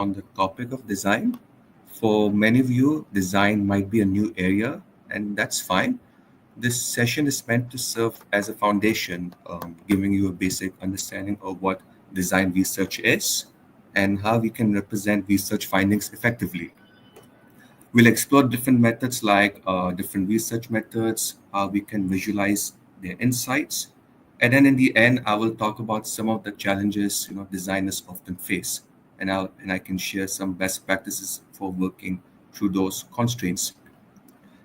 on the topic of design. For many of you, design might be a new area, and that's fine. This session is meant to serve as a foundation, giving you a basic understanding of what design research is and how we can represent research findings effectively. We'll explore different methods like different research methods, how we can visualize their insights. And then in the end, I will talk about some of the challenges designers often face, and I can share some best practices for working through those constraints.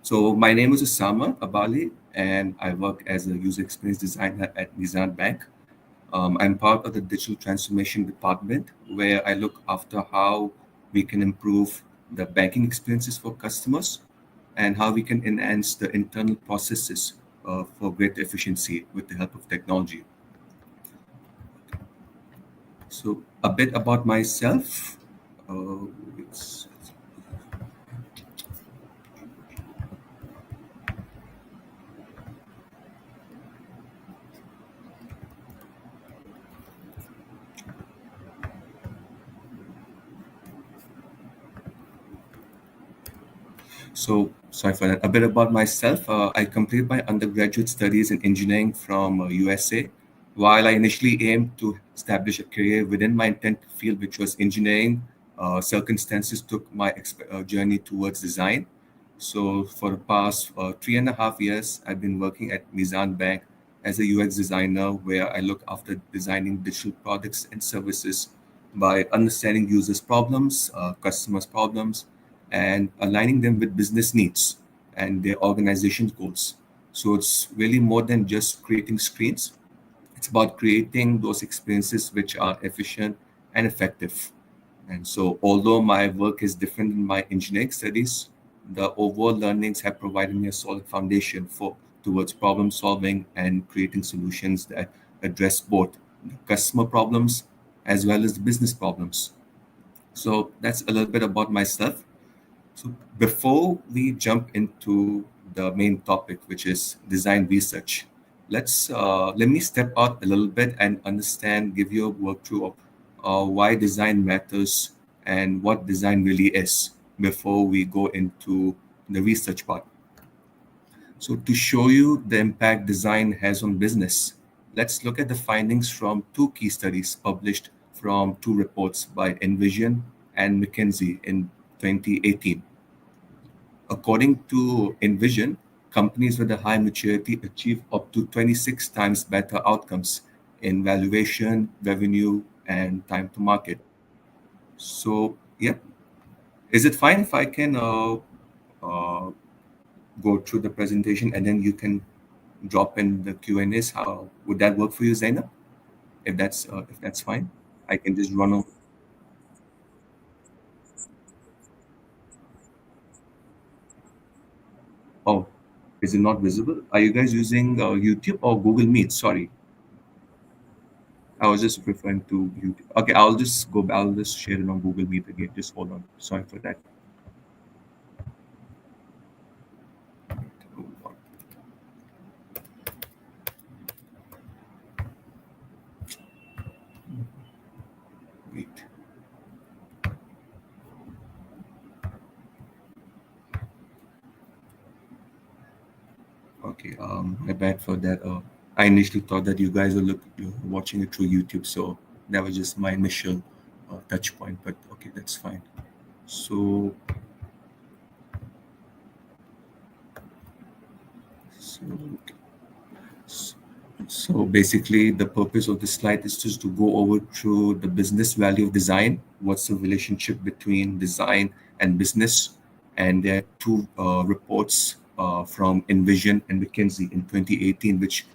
So my name is Osama Abaali, and I work as a user experience designer at Nizam Bank. I'm part of the digital transformation department where I look after how we can improve the banking experiences for customers and how we can enhance the internal processes for greater efficiency with the help of technology. So, a bit about myself. Uh, it's- so, sorry for that. A bit about myself. I completed my undergraduate studies in engineering from USA. While I initially aimed to establish a career within my intended field, which was engineering, circumstances took my journey towards design. So for the past 3.5 years, I've been working at Mizan Bank as a UX designer, where I look after designing digital products and services by understanding users' problems, customers' problems, and aligning them with business needs and their organization's goals. So it's really more than just creating screens. It's about creating those experiences which are efficient and effective. And so, although my work is different in my engineering studies, the overall learnings have provided me a solid foundation for towards problem solving and creating solutions that address both the customer problems as well as the business problems. So that's a little bit about myself. So before we jump into the main topic, which is design research, let me step out a little bit and understand, give you a walkthrough of why design matters and what design really is before we go into the research part. So to show you the impact design has on business, let's look at the findings from two key studies published from two reports by Envision and McKinsey in 2018. According to Envision, companies with a high maturity achieve up to 26 times better outcomes in valuation, revenue, and time to market. So, yeah, is it fine if I can uh, go through the presentation and then you can drop in the Q and A's? How would that work for you, Zainab? If that's fine, I can just run over. Oh, is it not visible? Are you guys using YouTube or Google Meet? Sorry. I was just referring to YouTube. Okay, I'll just share it on Google Meet again. Just hold on. Sorry for that. Wait. Okay, my bad for that. I initially thought that you guys you're watching it through YouTube, so that was just my initial touch point. But okay, that's fine. So, so, so basically, the purpose of this slide is just to go over through the business value of design. What's the relationship between design and business? And there are two reports from Envision and McKinsey in 2018, which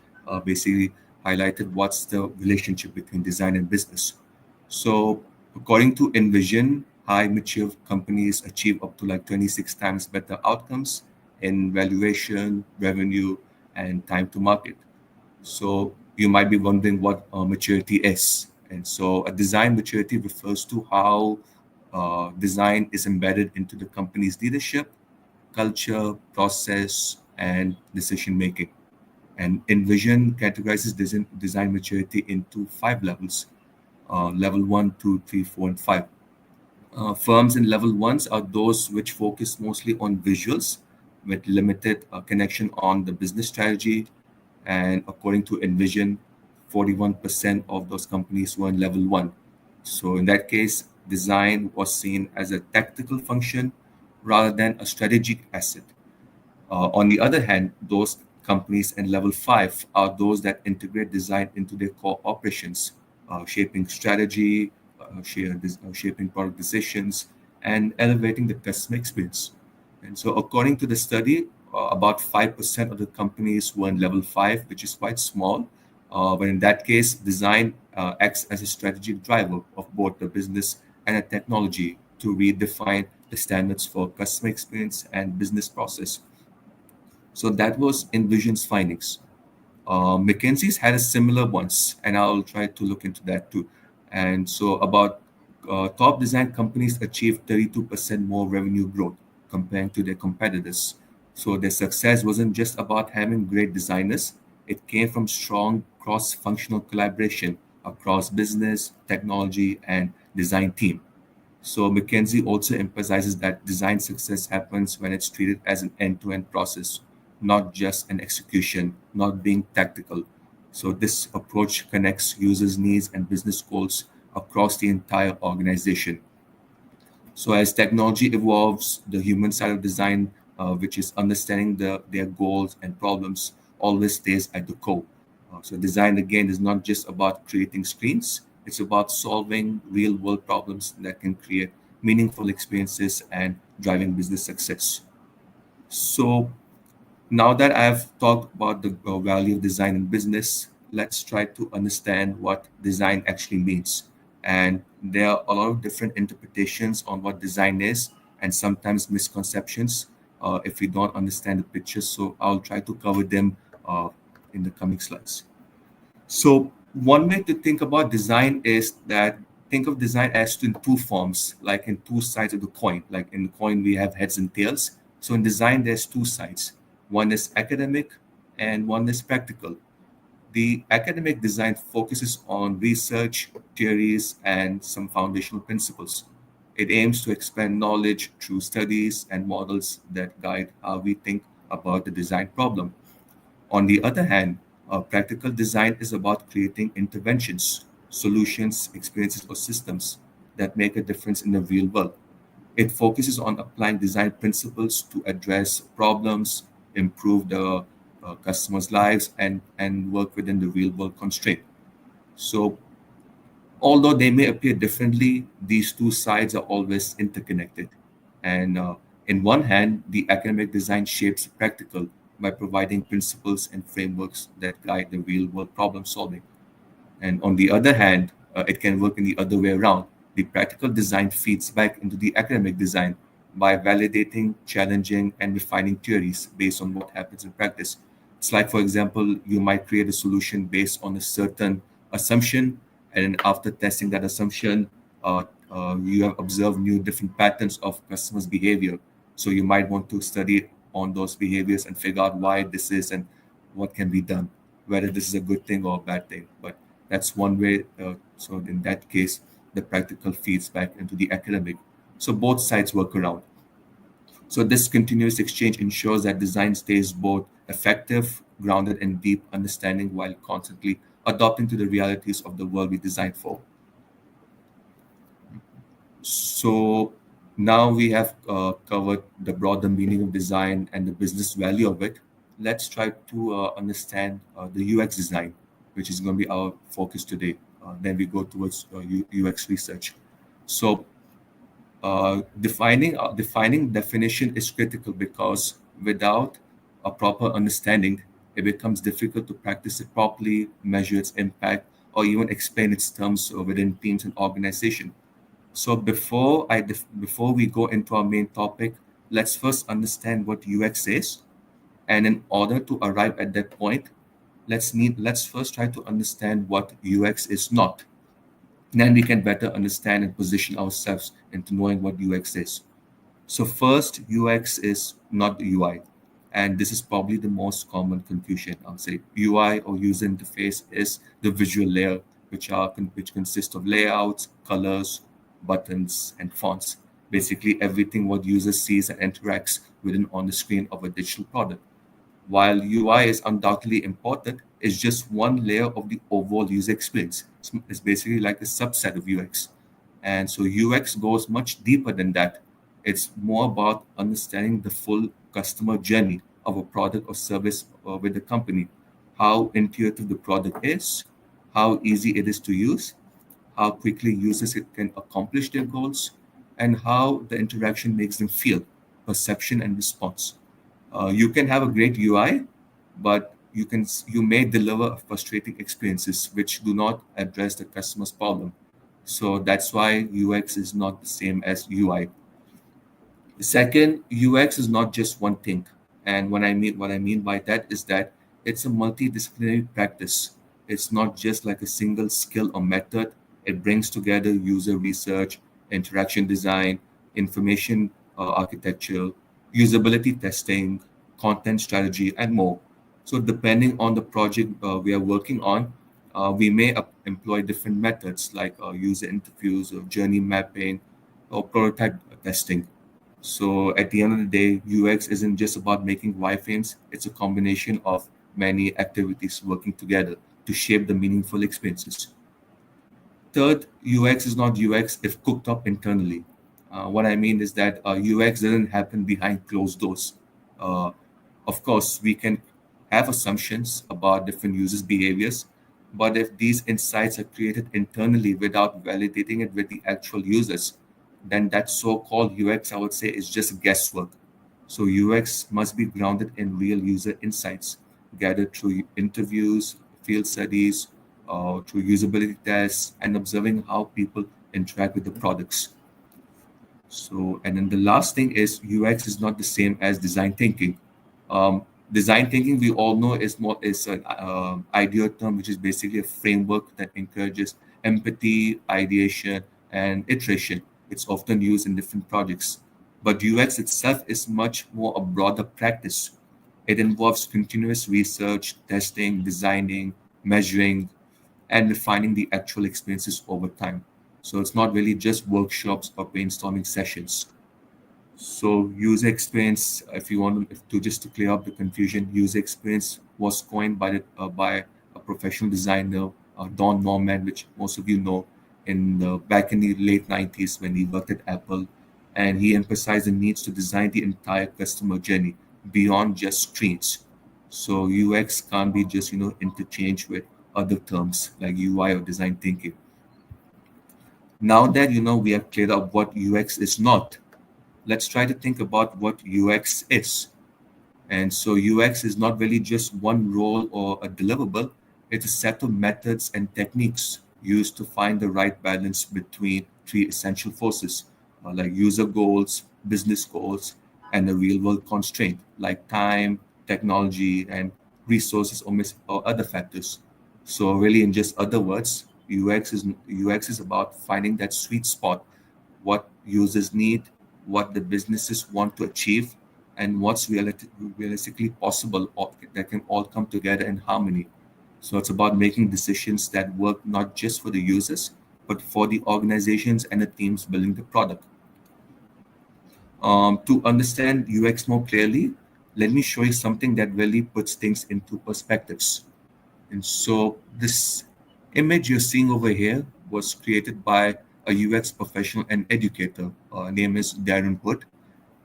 basically highlighted what's the relationship between design and business. So, according to Envision, high mature companies achieve up to like 26 times better outcomes in valuation, revenue, and time to market. So you might be wondering what maturity is. And so a design maturity refers to how design is embedded into the company's leadership, culture, process, and decision making. And Envision categorizes design maturity into five levels: level one, two, three, four, and five. Firms in level ones are those which focus mostly on visuals with limited connection on the business strategy. And according to Envision, 41% of those companies were in level one. So in that case, design was seen as a tactical function rather than a strategic asset. On the other hand, those companies in level five are those that integrate design into their core operations, shaping strategy, shaping product decisions, and elevating the customer experience. And so, according to the study, about 5% of the companies were in level five, which is quite small. But in that case, design acts as a strategic driver of both the business and the technology to redefine the standards for customer experience and business process. So that was Envision's findings. McKinsey's had a similar ones, and I'll try to look into that too. And so about top design companies achieved 32% more revenue growth compared to their competitors. So their success wasn't just about having great designers, it came from strong cross-functional collaboration across business, technology, and design team. So McKinsey also emphasizes that design success happens when it's treated as an end-to-end process, not just an execution, not being tactical. So this approach connects users' needs and business goals across the entire organization. So as technology evolves, the human side of design, which is understanding their goals and problems, always stays at the core. So design again is not just about creating screens; it's about solving real-world problems that can create meaningful experiences and driving business success. So now that I've talked about the value of design in business, let's try to understand what design actually means. And there are a lot of different interpretations on what design is, and sometimes misconceptions if we don't understand the picture. So I'll try to cover them in the coming slides. So one way to think about design is that think of design as in two forms, like in two sides of the coin. Like in the coin, we have heads and tails. So in design, there's two sides. One is academic and one is practical. The academic design focuses on research, theories, and some foundational principles. It aims to expand knowledge through studies and models that guide how we think about the design problem. On the other hand, practical design is about creating interventions, solutions, experiences, or systems that make a difference in the real world. It focuses on applying design principles to address problems, improve the customers' lives, and work within the real world constraint. So, although they may appear differently, these two sides are always interconnected. And in one hand, the academic design shapes practical by providing principles and frameworks that guide the real world problem solving. And on the other hand, it can work in the other way around. The practical design feeds back into the academic design by validating, challenging, and refining theories based on what happens in practice. It's like, for example, you might create a solution based on a certain assumption, and then after testing that assumption, you have observed new different patterns of customers' behavior. So you might want to study on those behaviors and figure out why this is and what can be done, whether this is a good thing or a bad thing. But that's one way. So in that case, the practical feeds back into the academic. So both sides work around. So this continuous exchange ensures that design stays both effective, grounded in deep understanding, while constantly adapting to the realities of the world we designed for. So now we have covered the broader meaning of design and the business value of it. Let's try to understand the UX design, which is going to be our focus today. Then we go towards UX research. So defining definition is critical because without a proper understanding, it becomes difficult to practice it properly, measure its impact, or even explain its terms within teams and organization. So before we go into our main topic, let's first understand what UX is, and in order to arrive at that point, let's first try to understand what UX is not. Then we can better understand and position ourselves into knowing what UX is. So first, UX is not UI, and this is probably the most common confusion. I'll say UI or user interface is the visual layer, which consists of layouts, colors, buttons, and fonts. Basically, everything what user sees and interacts within on the screen of a digital product. While UI is undoubtedly important, it's just one layer of the overall user experience. It's basically like a subset of UX. And so UX goes much deeper than that. It's more about understanding the full customer journey of a product or service with the company, how intuitive the product is, how easy it is to use, how quickly users can accomplish their goals, and how the interaction makes them feel, perception and response. You can have a great UI, but you may deliver frustrating experiences which do not address the customer's problem. So that's why UX is not the same as UI. Second, UX is not just one thing. And what I mean by that is that it's a multidisciplinary practice. It's not just like a single skill or method. It brings together user research, interaction design, information architecture, usability testing, content strategy, and more. So depending on the project we are working on, we may employ different methods like user interviews or journey mapping or prototype testing. So at the end of the day, UX isn't just about making wireframes, it's a combination of many activities working together to shape the meaningful experiences. Third, UX is not UX if cooked up internally. What I mean is that UX doesn't happen behind closed doors. Uh, of course, we can have assumptions about different users' behaviors, but if these insights are created internally without validating it with the actual users, then that so-called UX, I would say, is just guesswork. So UX must be grounded in real user insights gathered through interviews, field studies, through usability tests, and observing how people interact with the products. So, and then the last thing is UX is not the same as design thinking. Design thinking, we all know, is an idea term, which is basically a framework that encourages empathy, ideation, and iteration. It's often used in different projects. But UX itself is much more a broader practice. It involves continuous research, testing, designing, measuring, and refining the actual experiences over time. So it's not really just workshops or brainstorming sessions. So user experience, if you want to just to clear up the confusion, user experience was coined by a professional designer, Don Norman, which most of you know, back in the late '90s when he worked at Apple, and he emphasized the needs to design the entire customer journey beyond just screens. So UX can't be just interchanged with other terms like UI or design thinking. Now that we have cleared up what UX is not, let's try to think about what UX is. And so UX is not really just one role or a deliverable, it's a set of methods and techniques used to find the right balance between three essential forces like user goals, business goals, and the real world constraint like time, technology, and resources or other factors. So, really, in just other words, UX is about finding that sweet spot, what users need, what the businesses want to achieve, and what's realistically possible or that can all come together in harmony. So it's about making decisions that work not just for the users, but for the organizations and the teams building the product. To understand UX more clearly, let me show you something that really puts things into perspectives. And so this image you're seeing over here was created by a UX professional and educator. Name is Darren Hood,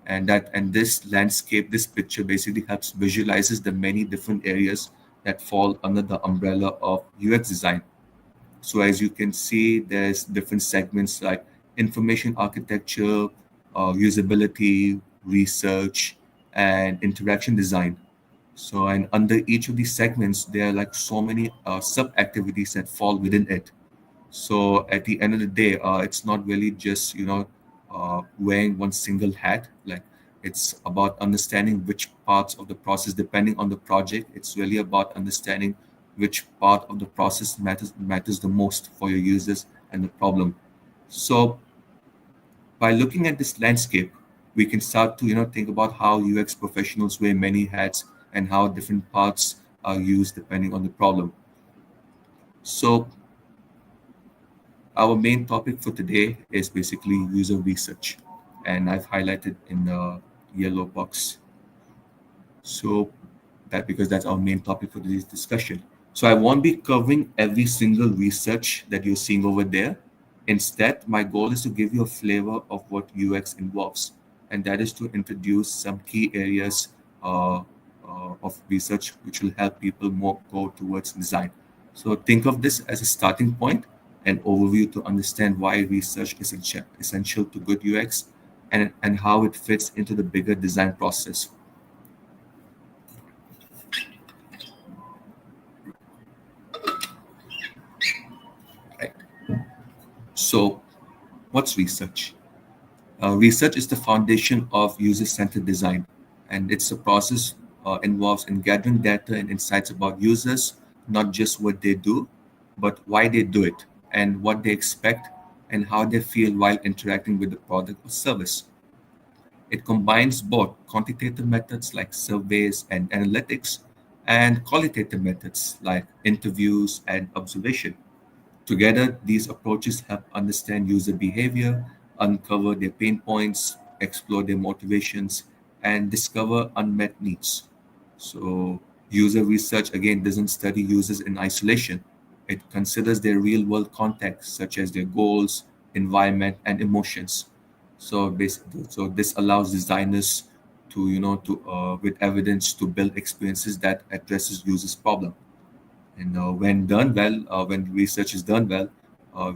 and this landscape, this picture basically helps visualizes the many different areas that fall under the umbrella of UX design. So as you can see, there's different segments like information architecture, usability, research, and interaction design. So, and under each of these segments, there are like so many sub activities that fall within it. So, at the end of the day, it's not really just wearing one single hat. Like it's about understanding which parts of the process, depending on the project. It's really about understanding which part of the process matters the most for your users and the problem. So, by looking at this landscape, we can start to think about how UX professionals wear many hats and how different parts are used depending on the problem. So Our main topic for today is basically user research, and I've highlighted in the yellow box. So that because that's our main topic for today's discussion. So I won't be covering every single research that you're seeing over there. Instead, my goal is to give you a flavor of what UX involves, and that is to introduce some key areas of research which will help people more go towards design. So think of this as a starting point, an overview to understand why research is essential to good UX, and how it fits into the bigger design process. Right. So, what's research? Research is the foundation of user-centered design, and it's a process involves in gathering data and insights about users, not just what they do, but why they do it, and what they expect, and how they feel while interacting with the product or service. It combines both quantitative methods like surveys and analytics, and qualitative methods like interviews and observation. Together, these approaches help understand user behavior, uncover their pain points, explore their motivations, and discover unmet needs. So, user research again doesn't study users in isolation. It considers their real world context, such as their goals, environment, and emotions. So, basically, so this allows designers to, with evidence, to build experiences that addresses users' problem. And when done well, when research is done well,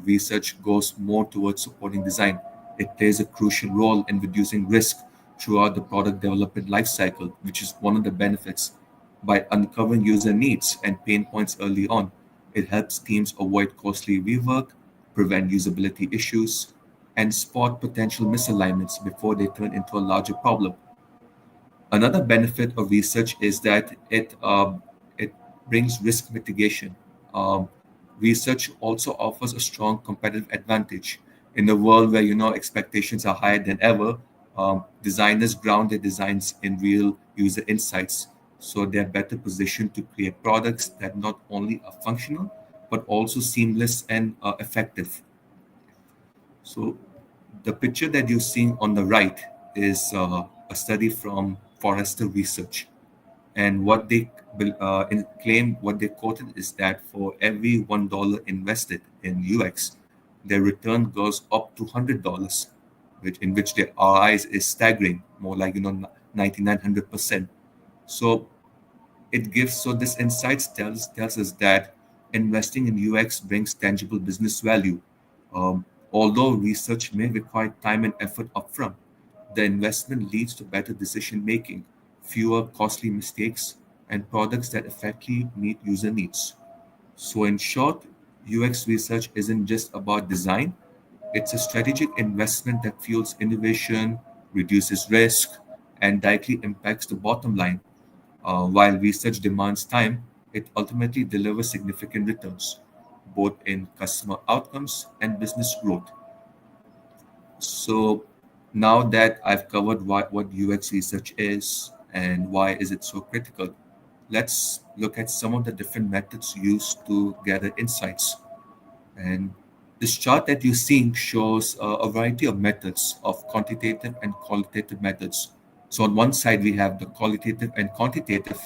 research goes more towards supporting design. It plays a crucial role in reducing risk throughout the product development lifecycle, which is one of the benefits. By uncovering user needs and pain points early on, it helps teams avoid costly rework, prevent usability issues, and spot potential misalignments before they turn into a larger problem. Another benefit of research is that it brings risk mitigation. Um, Research also offers a strong competitive advantage in a world where expectations are higher than ever. Designers ground their designs in real user insights, so they're better positioned to create products that not only are functional but also seamless and effective. So the picture that you're seeing on the right is a study from Forrester Research. And what they claim, what they quoted is that for every $1 invested in UX, their return goes up to $100, which their ROI is staggering, more like 9900%. So this insights tells us that investing in UX brings tangible business value. Although research may require time and effort upfront, the investment leads to better decision making, fewer costly mistakes, and products that effectively meet user needs. So, in short, UX research isn't just about design, it's a strategic investment that fuels innovation, reduces risk, and directly impacts the bottom line. While research demands time, it ultimately delivers significant returns, both in customer outcomes and business growth. So now that I've covered what UX research is and why is it so critical, let's look at some of the different methods used to gather insights. And this chart that you're seeing shows a variety of methods of quantitative and qualitative methods. So on one side, we have the qualitative and quantitative,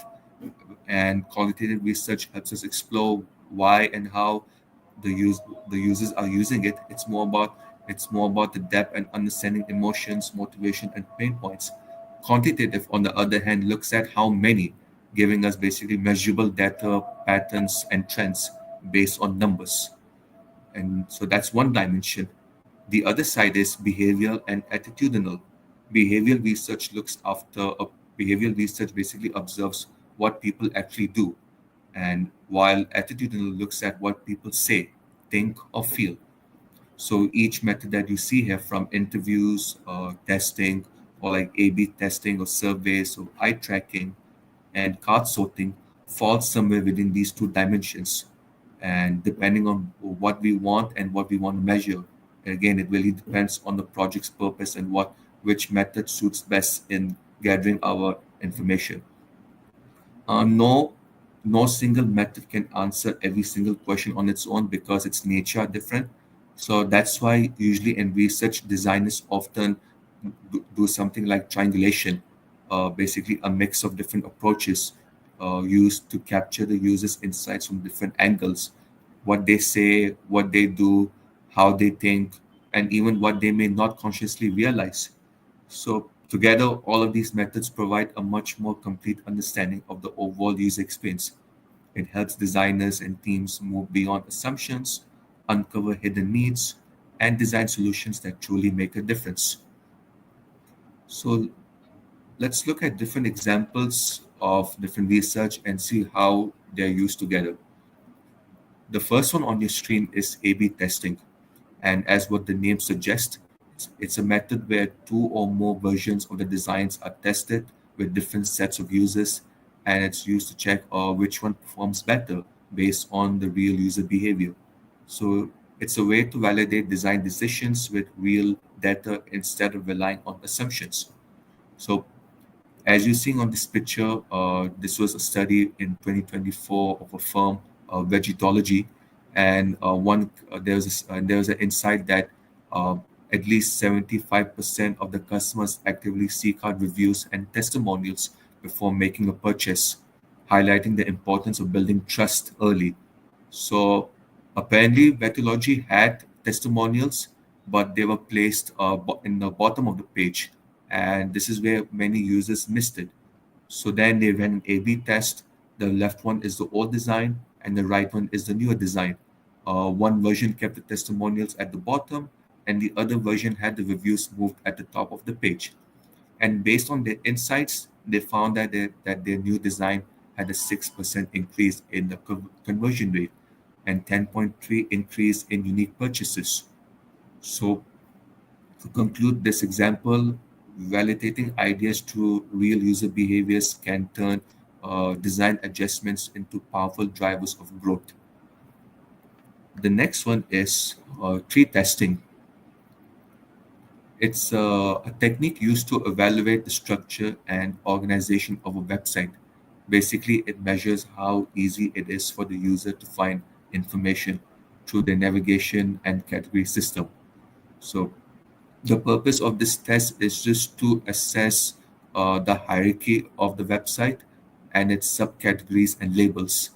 and qualitative research helps us explore why and how the use the users are using it. It's more about the depth and understanding emotions, motivation, and pain points. Quantitative, on the other hand, looks at how many, giving us basically measurable data, patterns, and trends based on numbers. And so that's one dimension. The other side is behavioral and attitudinal. Behavioral research looks after behavioral research basically observes what people actually do, and while attitudinal looks at what people say, think, or feel. So each method that you see here, from interviews, testing, or like A/B testing, or surveys, or eye tracking, and card sorting, falls somewhere within these two dimensions. And depending on what we want and what we want to measure, again, it really depends on the project's purpose and which method suits best in gathering our information. No, no single method can answer every single question on its own because its nature are different. So that's why usually in research, designers often do something like triangulation, basically a mix of different approaches used to capture the user's insights from different angles, what they say, what they do, how they think, and even what they may not consciously realize. So together, all of these methods provide a much more complete understanding of the overall user experience. It helps designers and teams move beyond assumptions, uncover hidden needs, and design solutions that truly make a difference. So let's look at different examples of different research and see how they're used together. The first one on your screen is A/B testing. And as what the name suggests, it's a method where two or more versions of the designs are tested with different sets of users, and it's used to check which one performs better based on the real user behavior. So it's a way to validate design decisions with real data instead of relying on assumptions. So as you're seeing on this picture, this was a study in 2024 of a firm, Vegetology, and there was an insight that uh, at least 75% of the customers actively seek out reviews and testimonials before making a purchase, highlighting the importance of building trust early. So apparently, Vetology had testimonials, but they were placed in the bottom of the page, and this is where many users missed it. So then they ran an A/B test. The left one is the old design, and the right one is the newer design. One version kept the testimonials at the bottom, and the other version had the reviews moved at the top of the page. And based on their insights, they found that their new design had a 6% increase in the conversion rate and 10.3 increase in unique purchases. So to conclude this example, validating ideas through real user behaviors can turn design adjustments into powerful drivers of growth. The next one is tree testing. It's a technique used to evaluate the structure and organization of a website. Basically, it measures how easy it is for the user to find information through the navigation and category system. So, the purpose of this test is just to assess the hierarchy of the website and its subcategories and labels.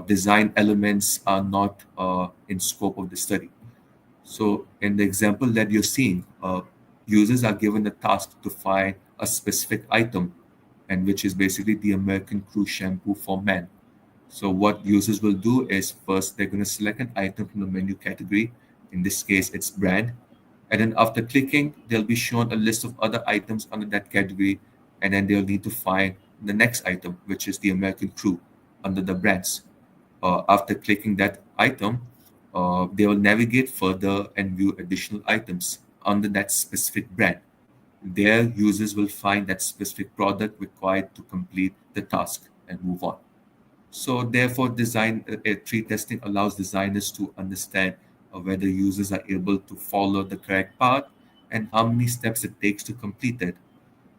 Design elements are not in scope of the study. So in the example that you're seeing, users are given the task to find a specific item, and which is basically the American Crew shampoo for men. So what users will do is first they're going to select an item from the menu category. In this case, it's brand. And then after clicking, they'll be shown a list of other items under that category. And then they'll need to find the next item, which is the American Crew under the brands. After clicking that item, they will navigate further and view additional items under that specific brand. Their users will find that specific product required to complete the task and move on. So, therefore, tree testing allows designers to understand whether users are able to follow the correct path and how many steps it takes to complete it.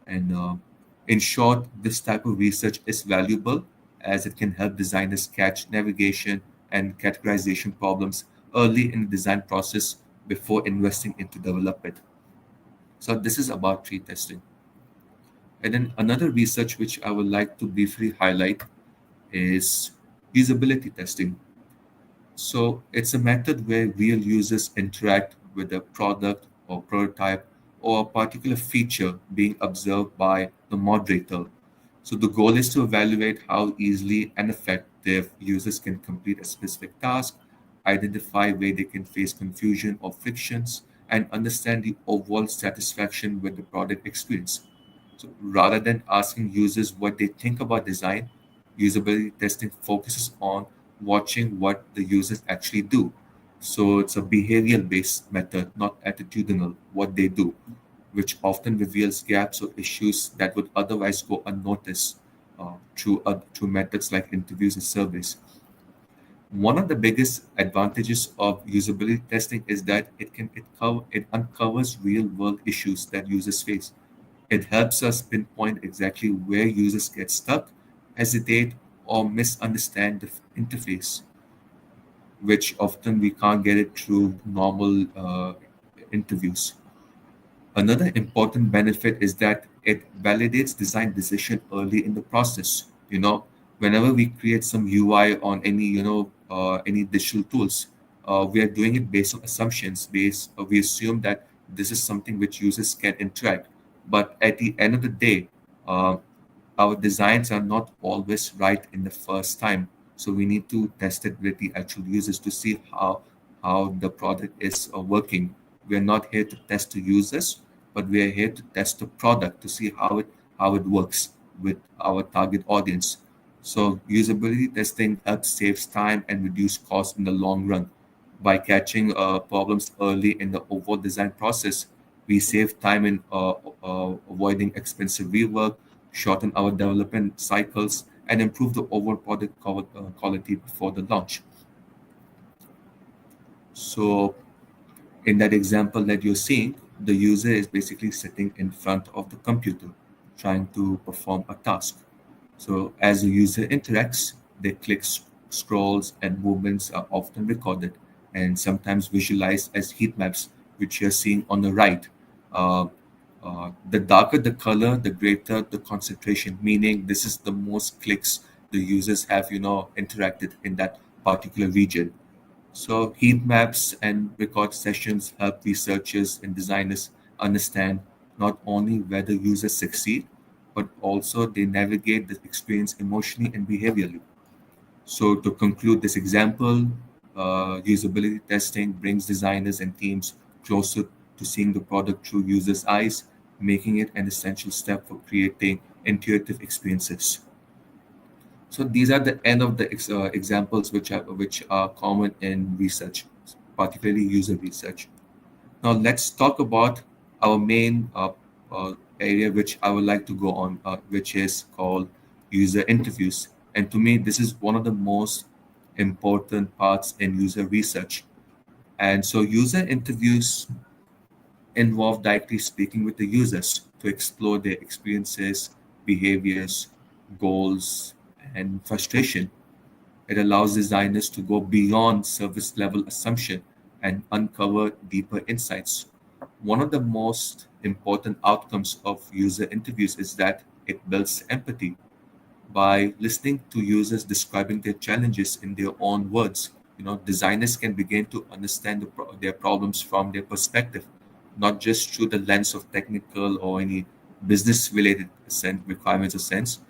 And in short, this type of research is valuable as it can help designers catch navigation and categorization problems early in the design process before investing into development. So this is about tree testing. And then another research which I would like to briefly highlight is usability testing. So it's a method where real users interact with a product or prototype or a particular feature being observed by the moderator. So the goal is to evaluate how easily and effective users can complete a specific task, identify where they can face confusion or frictions, and understand the overall satisfaction with the product experience. So rather than asking users what they think about design, usability testing focuses on watching what the users actually do. So it's a behavioral based method, not attitudinal, what they do, which often reveals gaps or issues that would otherwise go unnoticed through methods like interviews and surveys. One of the biggest advantages of usability testing is that it uncovers real world issues that users face. It helps us pinpoint exactly where users get stuck, hesitate, or misunderstand the interface. which often we can't get it through normal interviews. Another important benefit is that it validates design decision early in the process. Whenever we create some UI on any, any digital tools, we are doing it based on assumptions. We assume that this is something which users can interact. But at the end of the day, uh, our designs are not always right in the first time. So we need to test it with the actual users to see how the product is working. We are not here to test the users, but we are here to test the product to see how it works with our target audience. So usability testing helps saves time and reduce costs in the long run. By catching problems early in the overall design process, we save time in avoiding expensive rework, shorten our development cycles, and improve the overall product quality before the launch. So, in that example that you're seeing, the user is basically sitting in front of the computer trying to perform a task. So as the user interacts, their clicks, scrolls, and movements are often recorded and sometimes visualized as heat maps, which you're seeing on the right. Uh, the darker the color, the greater the concentration, meaning this is the most clicks the users have, interacted in that particular region. So heat maps and record sessions help researchers and designers understand not only whether users succeed, but also they navigate the experience emotionally and behaviorally. So to conclude this example, usability testing brings designers and teams closer to seeing the product through users' eyes, making it an essential step for creating intuitive experiences. So these are the end of the examples which are common in research, particularly user research. Now let's talk about our main area which I would like to go on, which is called user interviews. And to me, this is one of the most important parts in user research. And so user interviews involve directly speaking with the users to explore their experiences, behaviors, goals, and frustration. It allows designers to go beyond surface level assumption and uncover deeper insights. One of the most important outcomes of user interviews is that it builds empathy. By listening to users describing their challenges in their own words, designers can begin to understand their problems from their perspective, not just through the lens of technical or any business related requirements or sense.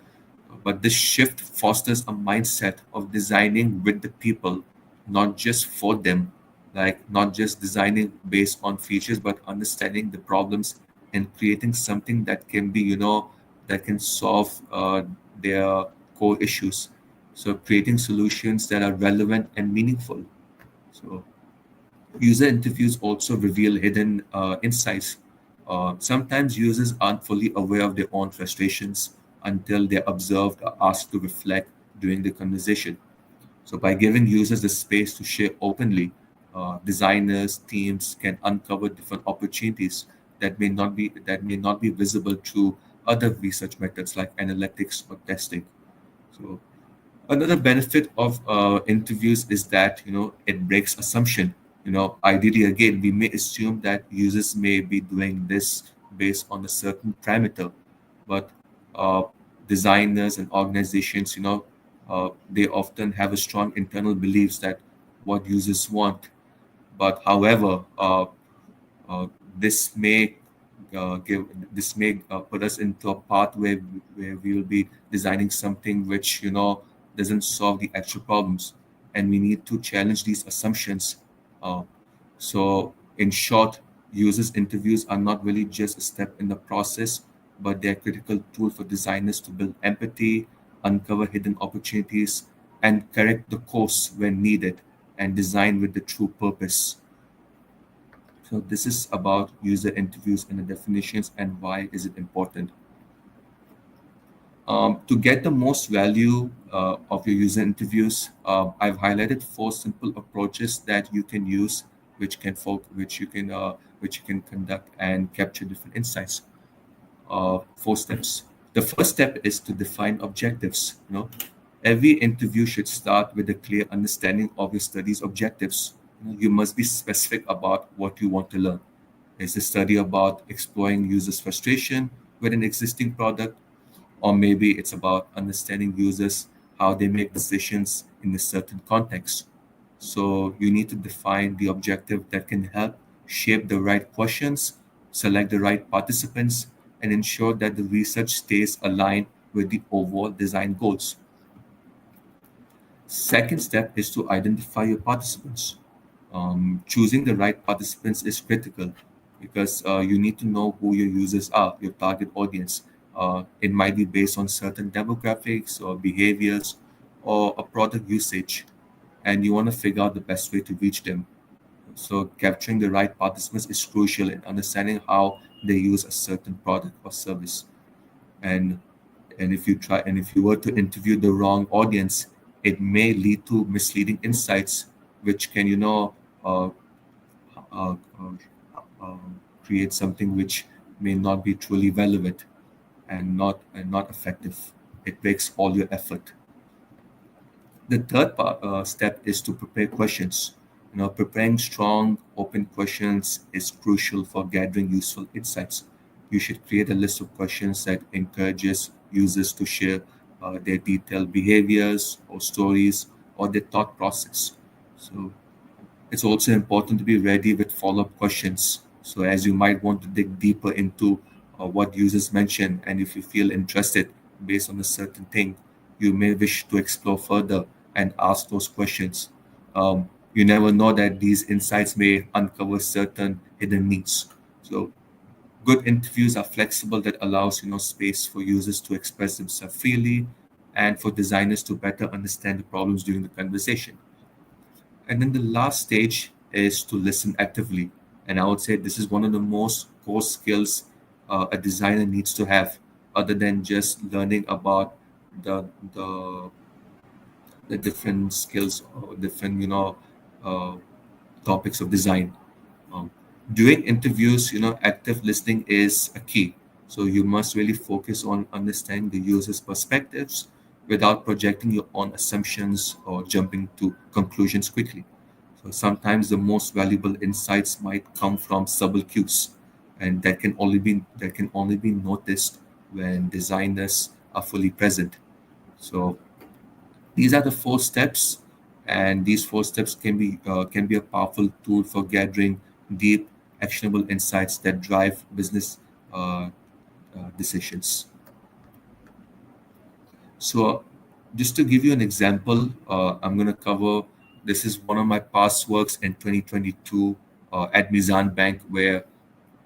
But this shift fosters a mindset of designing with the people, not just for them, like not just designing based on features, but understanding the problems and creating something that can be, that can solve their core issues. So creating solutions that are relevant and meaningful. So user interviews also reveal hidden insights. Sometimes users aren't fully aware of their own frustrations until they're observed or asked to reflect during the conversation. So, by giving users the space to share openly, designers, teams can uncover different opportunities that may not be visible through other research methods like analytics or testing. So, another benefit of interviews is that it breaks assumption. Ideally, again, we may assume that users may be doing this based on a certain parameter, but uh, designers and organizations, they often have a strong internal beliefs that what users want. But however, uh, this may put us into a path where we will be designing something which doesn't solve the actual problems, and we need to challenge these assumptions. Uh, so, in short, users interviews are not really just a step in the process, but they're a critical tool for designers to build empathy, uncover hidden opportunities, and correct the course when needed, and design with the true purpose. So this is about user interviews and the definitions and why is it important. To get the most value of your user interviews, I've highlighted four simple approaches that you can use, which you can conduct and capture different insights. Four steps. The first step is to define objectives. Every interview should start with a clear understanding of your study's objectives. You must be specific about what you want to learn. Is the study about exploring users' frustration with an existing product? Or maybe it's about understanding users, how they make decisions in a certain context. So you need to define the objective that can help shape the right questions, select the right participants, and ensure that the research stays aligned with the overall design goals. Second step is to identify your participants. Choosing the right participants is critical because you need to know who your users are, your target audience. It might be based on certain demographics or behaviors or a product usage, and you want to figure out the best way to reach them. So, capturing the right participants is crucial in understanding how they use a certain product or service. And if you were to interview the wrong audience, it may lead to misleading insights, which can uh, uh, uh, create something which may not be truly relevant and not effective. It breaks all your effort. The third step is to prepare questions. Preparing strong, open questions is crucial for gathering useful insights. You should create a list of questions that encourages users to share their detailed behaviors or stories or their thought process. So it's also important to be ready with follow-up questions. So as you might want to dig deeper into what users mention, and if you feel interested based on a certain thing, you may wish to explore further and ask those questions. You never know that these insights may uncover certain hidden needs. So good interviews are flexible that allows space for users to express themselves freely and for designers to better understand the problems during the conversation. And then the last stage is to listen actively. And I would say this is one of the most core skills a designer needs to have, other than just learning about the the, the different skills or different uh, topics of design. Um, During interviews, active listening is a key. So you must really focus on understanding the user's perspectives without projecting your own assumptions or jumping to conclusions quickly. So sometimes the most valuable insights might come from subtle cues, and that can only be noticed when designers are fully present. So these are the four steps, and these four steps can be a powerful tool for gathering deep, actionable insights that drive business decisions. So, just to give you an example, I'm going to cover this is one of my past works in 2022 at Mizan Bank, where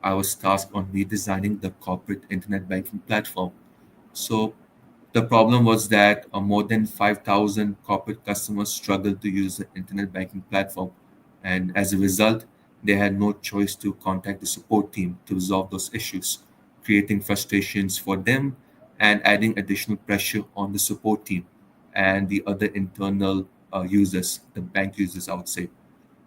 I was tasked on redesigning the corporate internet banking platform. So the problem was that more than 5,000 corporate customers struggled to use the internet banking platform. And as a result, they had no choice to contact the support team to resolve those issues, creating frustrations for them and adding additional pressure on the support team and the other internal users, the bank users, I would say.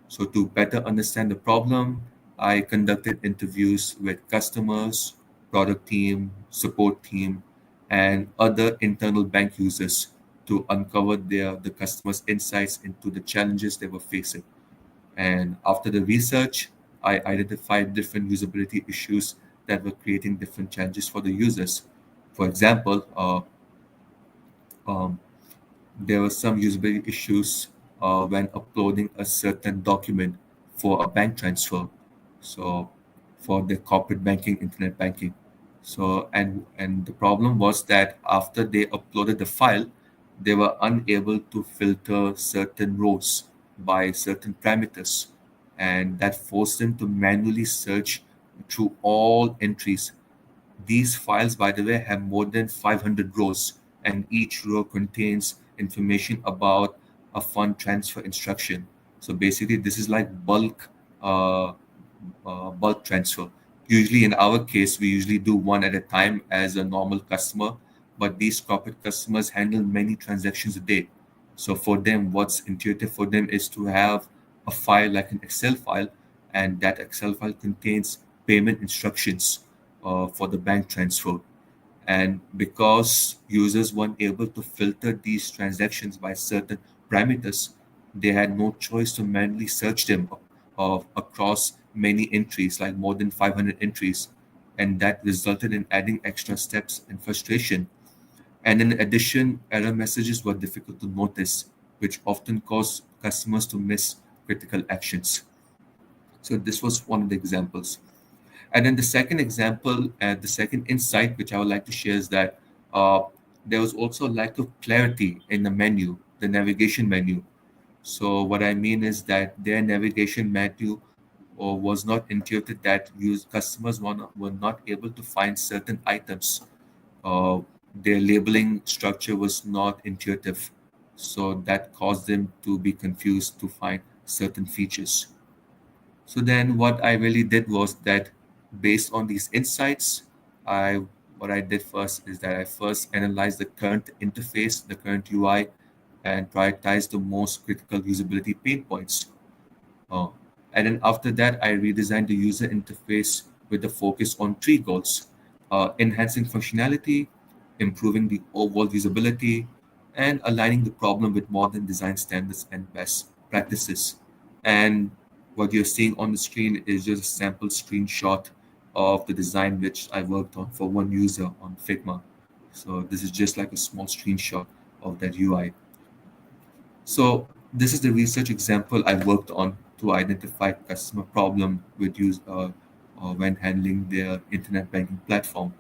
So, to better understand the problem, I conducted interviews with customers, product team, support team, and other internal bank users to uncover the customers' insights into the challenges they were facing. And after the research, I identified different usability issues that were creating different challenges for the users. For example, um, there were some usability issues when uploading a certain document for a bank transfer. So for the corporate banking, internet banking. So and the problem was that after they uploaded the file, they were unable to filter certain rows by certain parameters, and that forced them to manually search through all entries. These files, by the way, have more than 500 rows, and each row contains information about a fund transfer instruction. So basically, this is like uh, bulk transfer. Usually, in our case, we usually do one at a time as a normal customer, but these corporate customers handle many transactions a day. So for them, what's intuitive for them is to have a file like an Excel file, and that Excel file contains payment instructions for the bank transfer. And because users weren't able to filter these transactions by certain parameters, they had no choice to manually search them across many entries, like more than 500 entries. And that resulted in adding extra steps and frustration. And in addition, error messages were difficult to notice, which often caused customers to miss critical actions. So this was one of the examples. And then the second example, the second insight, which I would like to share is that uh, there was also a lack of clarity in the menu, the navigation menu. So what I mean is that their navigation menu was not intuitive, that customers were not able to find certain items. Uh, their labeling structure was not intuitive. So that caused them to be confused to find certain features. So then what I really did was that based on these insights, I what I did first is that I first analyzed the current interface, the current UI, and prioritized the most critical usability pain points. Uh, and then after that, I redesigned the user interface with the focus on three goals: enhancing functionality, improving the overall usability, and aligning the problem with modern design standards and best practices. And what you're seeing on the screen is just a sample screenshot of the design which I worked on for one user on Figma. So this is just like a small screenshot of that UI. So this is the research example I worked on to identify customer problem with use when handling their internet banking platform.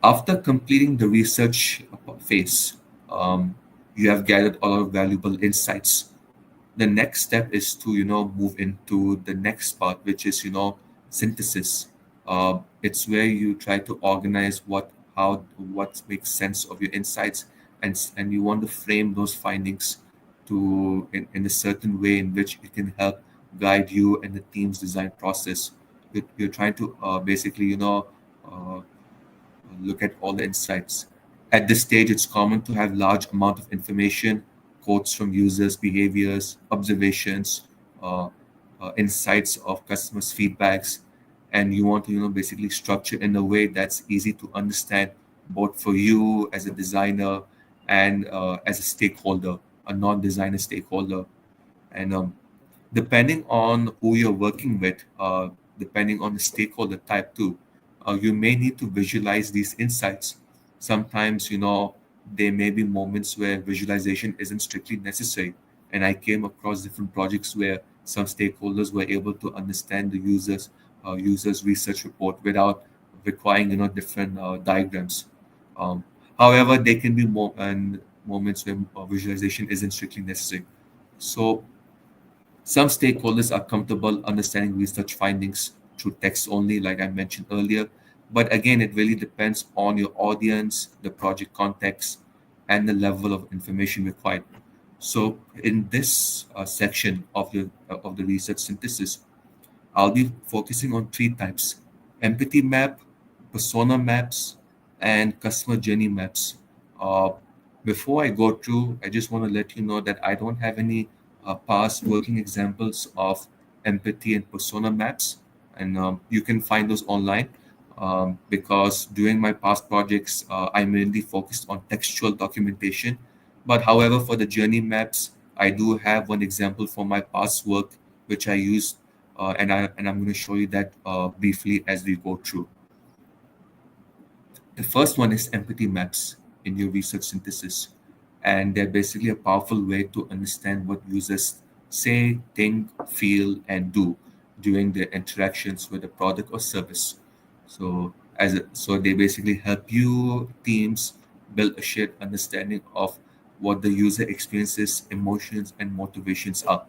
After completing the research phase, um, you have gathered a lot of valuable insights. The next step is to move into the next part, which is synthesis. It's where you try to organize what makes sense of your insights, and you want to frame those findings in a certain way in which it can help guide you and the team's design process. You're trying to basically uh, look at all the insights. At this stage, it's common to have large amount of information, quotes from users, behaviors, observations, uh, insights of customers' feedbacks, and you want to basically structure in a way that's easy to understand, both for you as a designer and as a stakeholder, a non-designer stakeholder. And depending on who you're working with, depending on the stakeholder type too, you may need to visualize these insights. Sometimes, there may be moments where visualization isn't strictly necessary. And I came across different projects where some stakeholders were able to understand the users' research report without requiring, different diagrams. Um, However, there can be moments where visualization isn't strictly necessary. So some stakeholders are comfortable understanding research findings through text only, like I mentioned earlier. But again, it really depends on your audience, the project context, and the level of information required. So, in this section of the research synthesis, I'll be focusing on three types: empathy map, persona maps, and customer journey maps. Uh, Before I go through, I just want to let you know that I don't have any past working examples of empathy and persona maps, and you can find those online. Because during my past projects, I mainly focused on textual documentation. But however, for the journey maps, I do have one example from my past work, which I used and I'm going to show you that briefly as we go through. The first one is empathy maps in your research synthesis, and they're basically a powerful way to understand what users say, think, feel, and do during their interactions with a product or service. So they basically help you teams build a shared understanding of what the user experiences, emotions, and motivations are.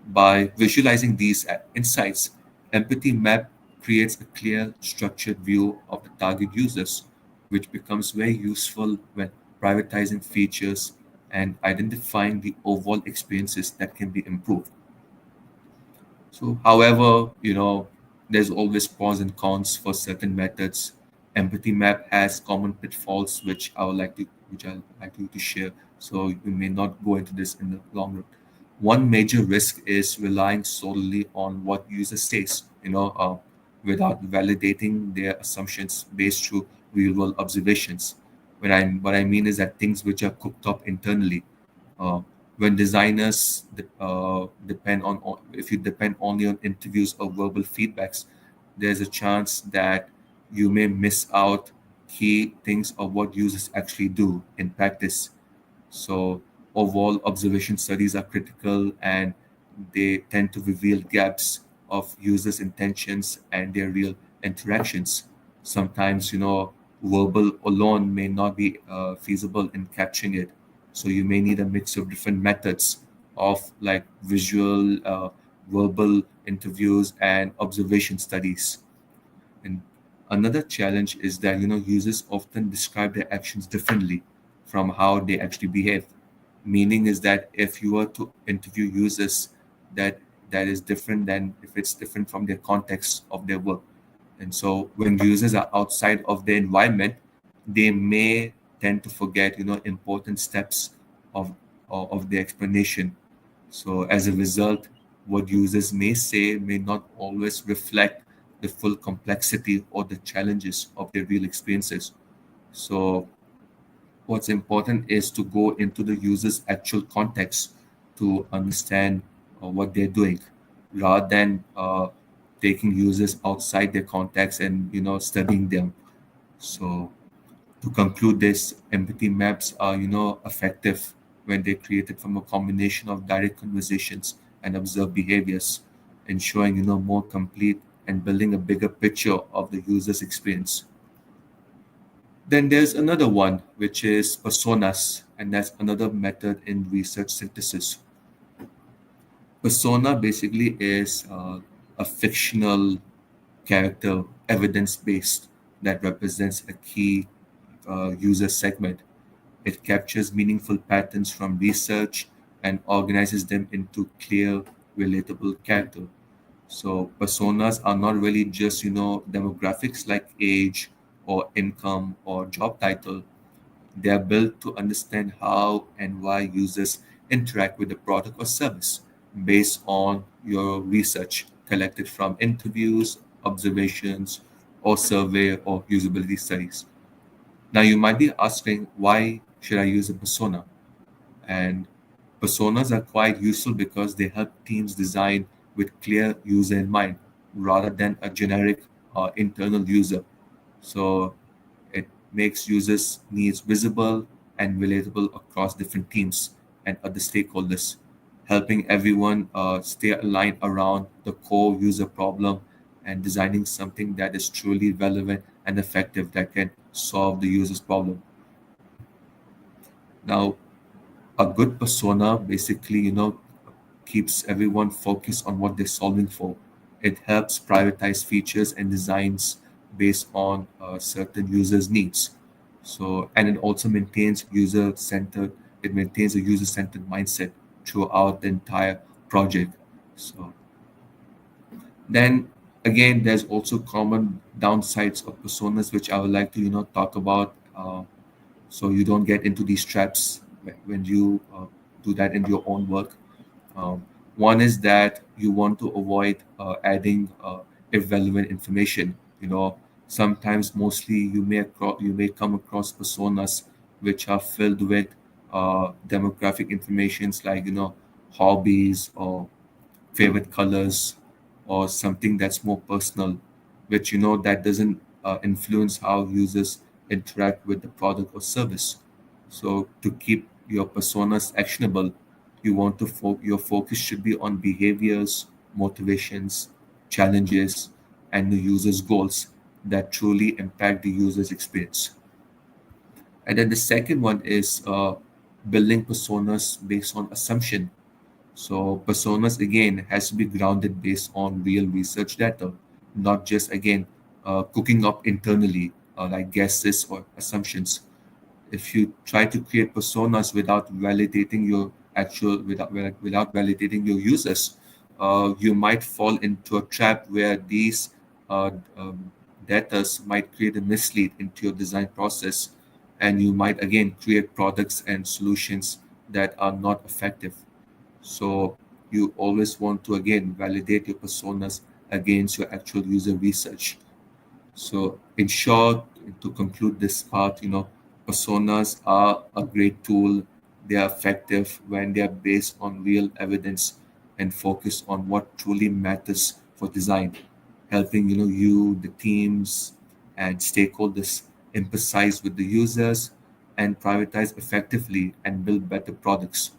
By visualizing these insights, Empathy Map creates a clear, structured view of the target users, which becomes very useful when prioritizing features and identifying the overall experiences that can be improved. So, however, there's always pros and cons for certain methods. Empathy Map has common pitfalls, which I'd like you to share. So we may not go into this in the long run. One major risk is relying solely on what user says. without validating their assumptions based through real world observations. What I mean is that things which are cooked up internally, uh, when designers depend on, if you depend only on interviews or verbal feedbacks, there's a chance that you may miss out key things of what users actually do in practice. So overall, observation studies are critical, and they tend to reveal gaps of users' intentions and their real interactions. Sometimes, verbal alone may not be feasible in capturing it. So you may need a mix of different methods of like visual, verbal interviews, and observation studies. And another challenge is that users often describe their actions differently from how they actually behave. Meaning is that if you were to interview users, that that is different than if it's different from their context of their work. And so when users are outside of their environment, they may tend to forget important steps of of the explanation. So as a result, what users may say may not always reflect the full complexity or the challenges of their real experiences. So what's important is to go into the user's actual context to understand what they're doing, rather than taking users outside their context and studying them. So to conclude this, empathy maps are, effective when they're created from a combination of direct conversations and observed behaviors, ensuring, more complete and building a bigger picture of the user's experience. Then there's another one, which is personas, and that's another method in research synthesis. Persona basically is a fictional character, evidence based, that represents a key user segment. It captures meaningful patterns from research and organizes them into clear, relatable character. So personas are not really just, demographics like age or income or job title. They are built to understand how and why users interact with the product or service based on your research collected from interviews, observations, or survey or usability studies. Now, you might be asking, why should I use a persona? And personas are quite useful because they help teams design with clear user in mind rather than a generic internal user. So it makes users' needs visible and relatable across different teams and other stakeholders, helping everyone stay aligned around the core user problem and designing something that is truly relevant and effective that can solve the user's problem. Now, a good persona basically, keeps everyone focused on what they're solving for. It helps prioritize features and designs based on certain users' needs. So, and it also maintains user centered. It maintains a user centered mindset throughout the entire project. So, then again, there's also common downsides of personas, which I would like to talk about. So you don't get into these traps when you do that in your own work. One is that you want to avoid adding irrelevant information. Sometimes, mostly, you may come across personas which are filled with demographic informations like hobbies or favorite colors or something that's more personal, which that doesn't influence how users interact with the product or service. So to keep your personas actionable, your focus should be on behaviors, motivations, challenges, and the user's goals that truly impact the user's experience. And then the second one is building personas based on assumption. So personas again has to be grounded based on real research data, not just again cooking up internally like guesses or assumptions. If you try to create personas without validating your users, you might fall into a trap where these uh, um, data might create a mislead into your design process, and you might again create products and solutions that are not effective. So you always want to again validate your personas against your actual user research. So, in short, to conclude this part, personas are a great tool. They are effective when they are based on real evidence and focus on what truly matters for design, helping you, the teams, and stakeholders emphasize with the users and prioritize effectively and build better products.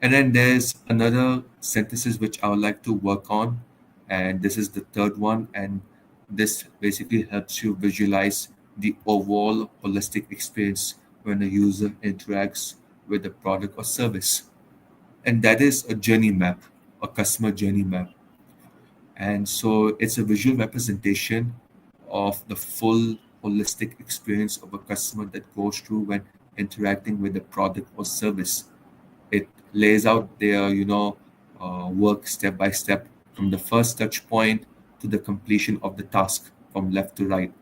And then there's another synthesis which I would like to work on, and this is the third one. And this basically helps you visualize the overall holistic experience when a user interacts with a product or service. And that is a journey map, a customer journey map. And so it's a visual representation of the full holistic experience of a customer that goes through when interacting with a product or service. It lays out their work step by step, from the first touch point to the completion of the task, from left to right,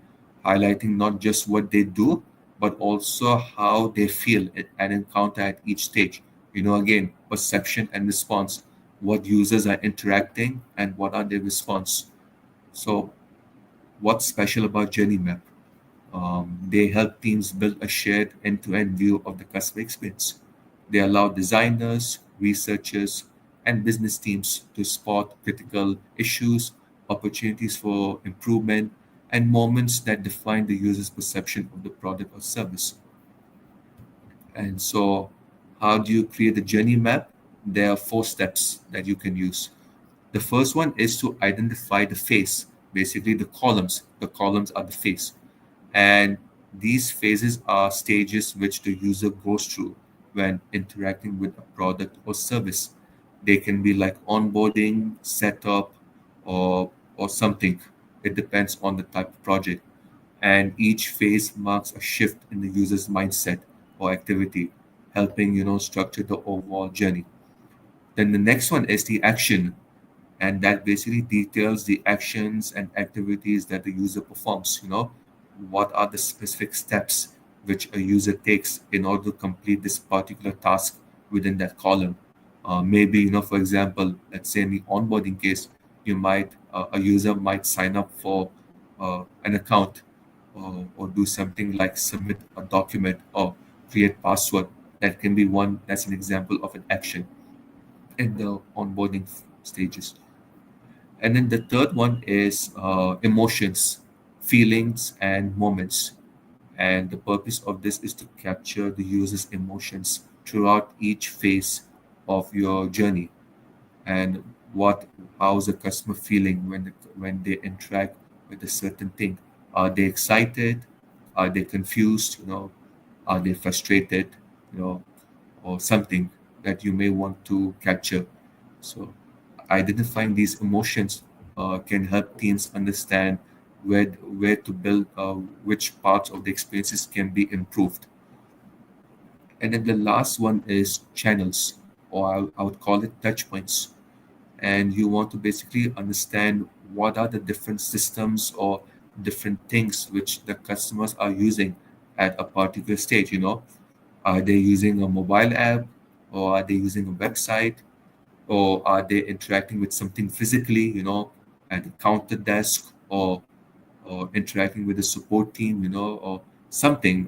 highlighting not just what they do but also how they feel and encounter at each stage. Again, perception and response, what users are interacting and what are their response. So what's special about journey map? They help teams build a shared end-to-end view of the customer experience. They allow designers, researchers, and business teams to spot critical issues, opportunities for improvement, and moments that define the user's perception of the product or service. And so, how do you create a journey map? There are four steps that you can use. The first one is to identify the face, basically the columns. The columns are the face. And these phases are stages which the user goes through when interacting with a product or service. They can be like onboarding, setup, or something. It depends on the type of project. And each phase marks a shift in the user's mindset or activity, helping structure the overall journey. Then the next one is the action, and that basically details the actions and activities that the user performs. What are the specific steps which a user takes in order to complete this particular task within that column. Maybe for example, let's say in the onboarding case, a user might sign up for an account, or do something like submit a document or create password. That can be one. That's an example of an action in the onboarding stages. And then the third one is emotions, feelings, and moments. And the purpose of this is to capture the user's emotions throughout each phase of your journey. And how's the customer feeling when they interact with a certain thing? Are they excited? Are they confused? Are they frustrated? You know, or something that you may want to capture. So, identifying these emotions can help teams understand where to build, which parts of the experiences can be improved. And then the last one is channels, or I would call it touch points. And you want to basically understand what are the different systems or different things which the customers are using at a particular stage. Are they using a mobile app, or are they using a website, or are they interacting with something physically, at the counter desk, or interacting with the support team, or something,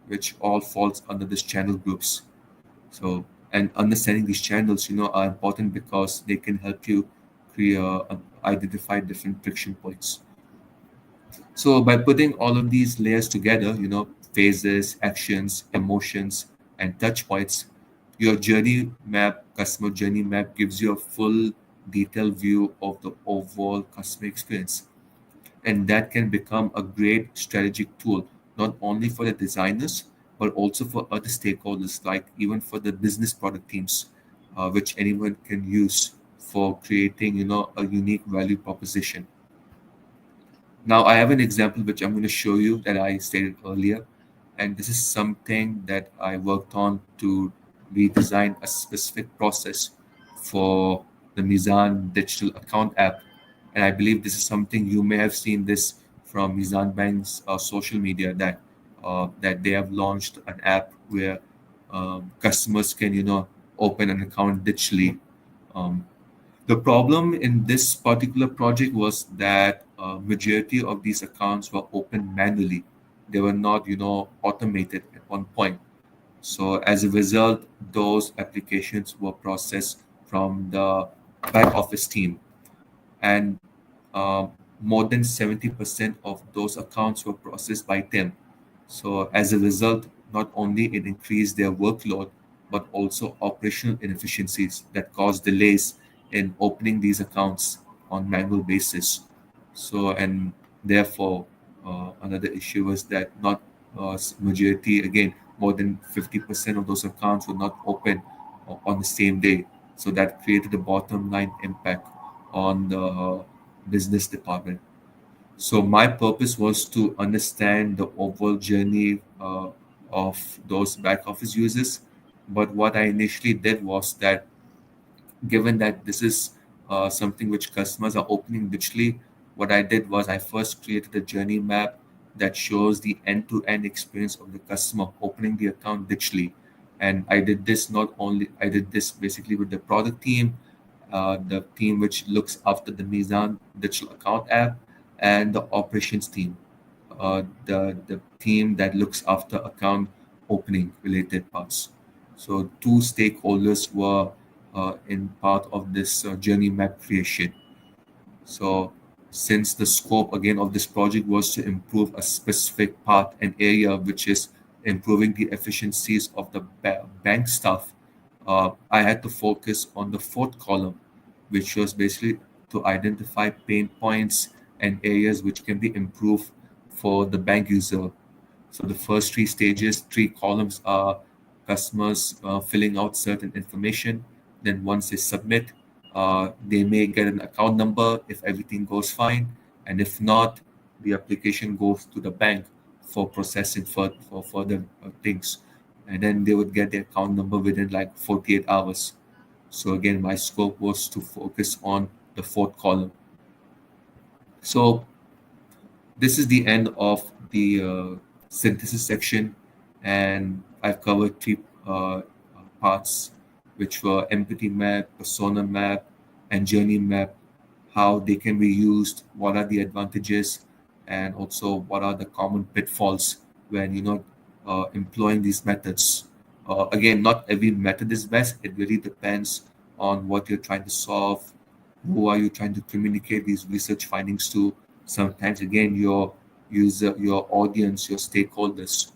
which all falls under this channel groups. So, and understanding these channels, are important because they can help you identify different friction points. So by putting all of these layers together, phases, actions, emotions, and touch points, your journey map, customer journey map, gives you a full detailed view of the overall customer experience. And that can become a great strategic tool, not only for the designers, but also for other stakeholders, like even for the business product teams, which anyone can use for creating, a unique value proposition. Now, I have an example which I'm going to show you that I stated earlier. And this is something that I worked on to redesign a specific process for the Mizan digital account app. And I believe this is something you may have seen this from Mizan Bank's social media, that they have launched an app where customers can, open an account digitally. Um, The problem in this particular project was that majority of these accounts were opened manually. They were not, automated at one point. So as a result, those applications were processed from the back office team, and uh, more than 70% of those accounts were processed by them. So as a result, not only it increased their workload, but also operational inefficiencies that caused delays in opening these accounts on manual basis. So and therefore, another issue was that not majority again more than 50% of those accounts were not open on the same day. So that created a bottom line impact on the business department. So my purpose was to understand the overall journey of those back office users. But what I initially did was that, given that this is something which customers are opening digitally, what I did was I first created a journey map that shows the end-to-end experience of the customer opening the account digitally. And I did this basically with the product team, the team which looks after the Mizan digital account app, and the operations team, the team that looks after account opening related parts. So two stakeholders were in part of this journey map creation. So, since the scope again of this project was to improve a specific part and area, which is improving the efficiencies of the bank staff, I had to focus on the fourth column, which was basically to identify pain points and areas which can be improved for the bank user. So the first three stages, three columns are customers filling out certain information. Then once they submit, they may get an account number if everything goes fine, and if not, the application goes to the bank for processing for further things, and then they would get the account number within like 48 hours. So again, my scope was to focus on the fourth column. So this is the end of the synthesis section, and I've covered three parts, which were empathy map, persona map, and journey map, how they can be used, what are the advantages, and also what are the common pitfalls when employing these methods. Again, not every method is best. It really depends on what you're trying to solve, who are you trying to communicate these research findings to. Sometimes again your user, your audience, your stakeholders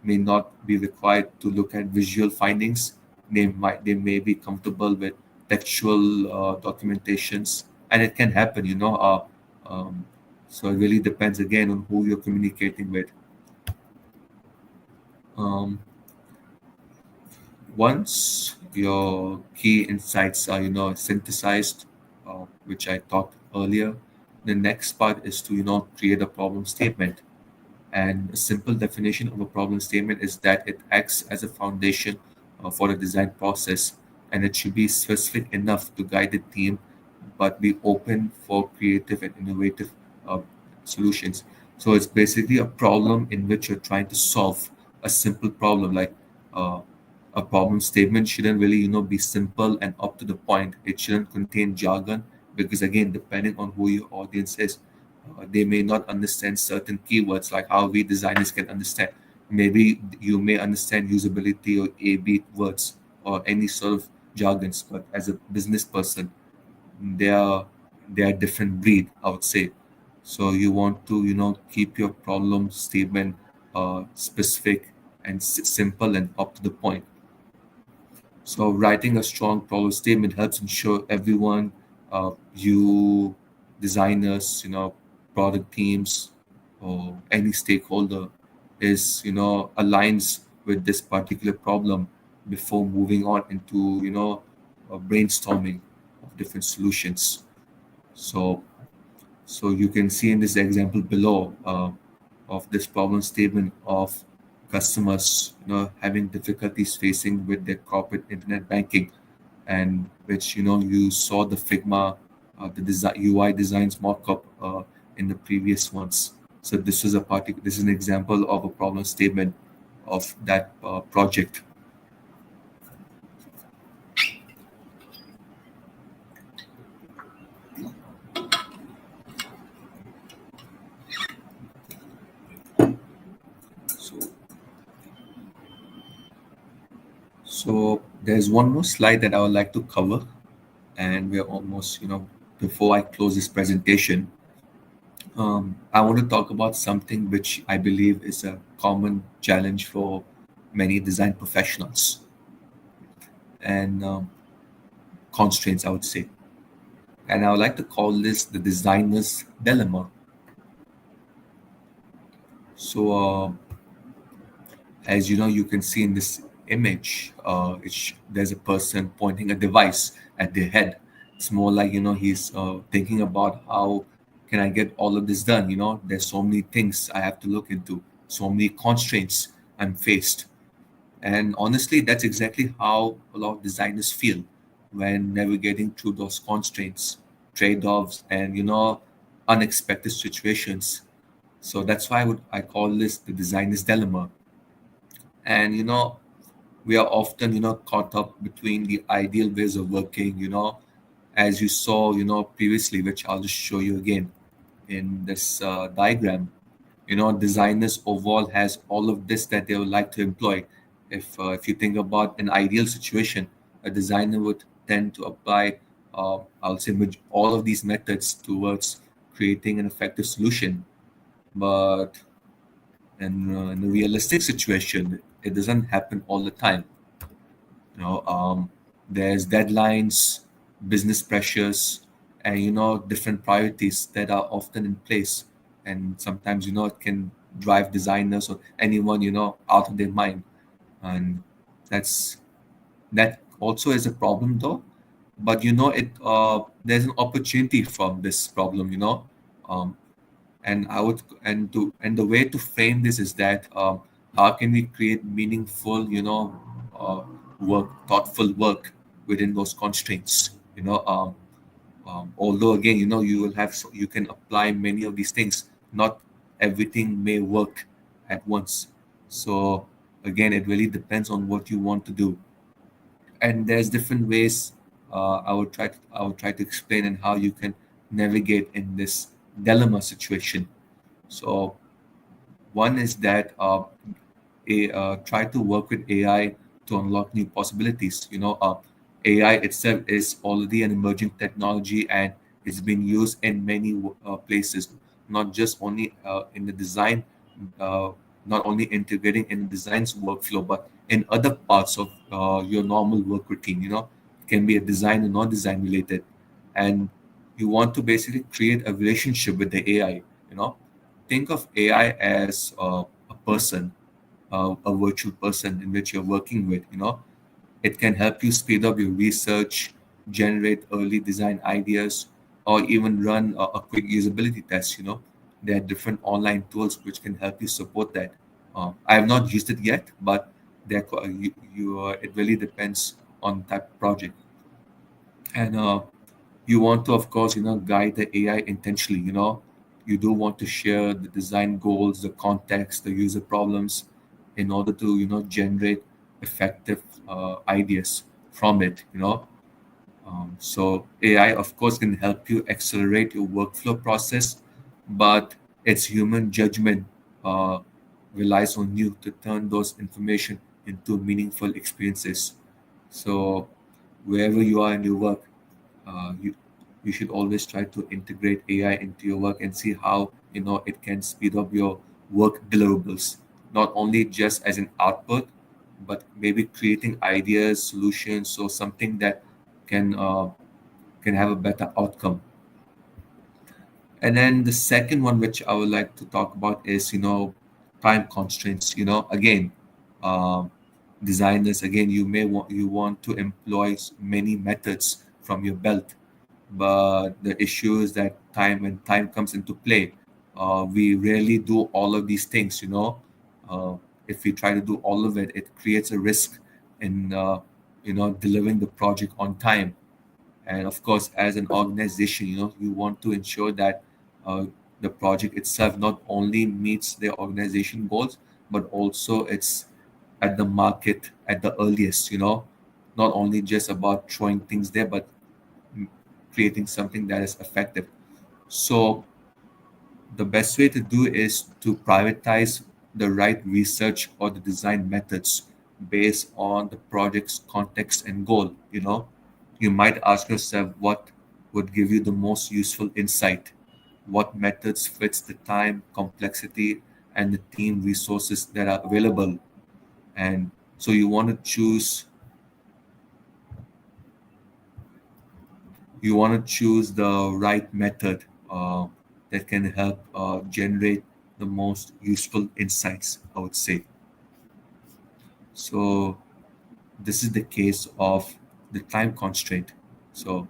may not be required to look at visual findings. They may be comfortable with textual documentations, and it can happen, um, so it really depends again on who you're communicating with. um, Once your key insights are synthesized, which I talked earlier, the next part is to create a problem statement. And a simple definition of a problem statement is that it acts as a foundation for the design process, and it should be specific enough to guide the team, but be open for creative and innovative uh, solutions. So it's basically a problem in which you're trying to solve a simple problem. Like uh, a problem statement shouldn't really be simple and up to the point. It shouldn't contain jargon, because again, depending on who your audience is, they may not understand certain keywords like how we designers can understand. Maybe you may understand usability or A/B words or any sort of jargons, but as a business person, they are they are different breed, I would say. So you want to keep your problem statement specific and simple and up to the point. So writing a strong problem statement helps ensure everyone, you designers, product teams, or any stakeholder is aligns with this particular problem before moving on into brainstorming of different solutions. So so you can see in this example below of this problem statement of customers having difficulties facing with their corporate internet banking, and which you saw the Figma, the design UI designs mockup in the previous ones. So this is an example of a problem statement of that project. So there's one more slide that I would like to cover, and we're almost, before I close this presentation, I want to talk about something which I believe is a common challenge for many design professionals and constraints, I would say. And I would like to call this the designer's dilemma. So, as you know, you can see in this image, there's a person pointing a device at their head. It's more like, he's thinking about how can I get all of this done. There's so many things I have to look into, so many constraints I'm faced. And honestly, that's exactly how a lot of designers feel when navigating through those constraints, trade-offs, and unexpected situations. So that's why I call this the designer's dilemma. And we are often caught up between the ideal ways of working, as you saw previously, which I'll just show you again in this diagram. Designers overall has all of this that they would like to employ. If you think about an ideal situation, a designer would tend to apply, I'll say, all of these methods towards creating an effective solution. But in a realistic situation, it doesn't happen all the time. There's deadlines, business pressures, and different priorities that are often in place, and sometimes it can drive designers or anyone out of their mind, and that's that also is a problem though. But it there's an opportunity from this problem. Um, and I would and the way to frame this is that how can we create meaningful uh, work, thoughtful work within those constraints. Although again you will have, so you can apply many of these things, not everything may work at once. So again, it really depends on what you want to do, and there's different ways I would try to explain and how you can navigate in this dilemma situation. So one is that try to work with AI to unlock new possibilities. AI itself is already an emerging technology, and it's been used in many places, not just only in the design, uh, not only integrating in design's workflow, but in other parts of your normal work routine. It can be a design or non-design related, and you want to basically create a relationship with the AI. Think of AI as a person, a virtual person in which you're working with. It can help you speed up your research, generate early design ideas, or even run a quick usability test. There are different online tools which can help you support that. I have not used it yet, but it really depends on type of project. And you want to, of course, guide the AI intentionally. You do want to share the design goals, the context, the user problems, in order to generate effective ideas from it. So AI, of course, can help you accelerate your workflow process, but its human judgment uh, relies on you to turn those information into meaningful experiences. So wherever you are in your work, you should always try to integrate AI into your work and see how it can speed up your work deliverables, not only just as an output, but maybe creating ideas, solutions, or something that can uh, can have a better outcome. And then the second one, which I would like to talk about, is time constraints. Again, uh, designers, again, you want to employ many methods from your belt, but the issue is that when time comes into play, we rarely do all of these things. If we try to do all of it, it creates a risk in delivering the project on time. And of course, as an organization, you want to ensure that uh, the project itself not only meets the organization goals, but also it's at the market at the earliest. Not only just about throwing things there, but mm, creating something that is effective. So the best way to do is to prioritize the right research or the design methods based on the project's context and goal. You might ask yourself what would give you the most useful insight, what methods fits the time, complexity, and the team resources that are available. And so you want to choose the right method that can help generate the most useful insights, I would say. So this is the case of the time constraint. So,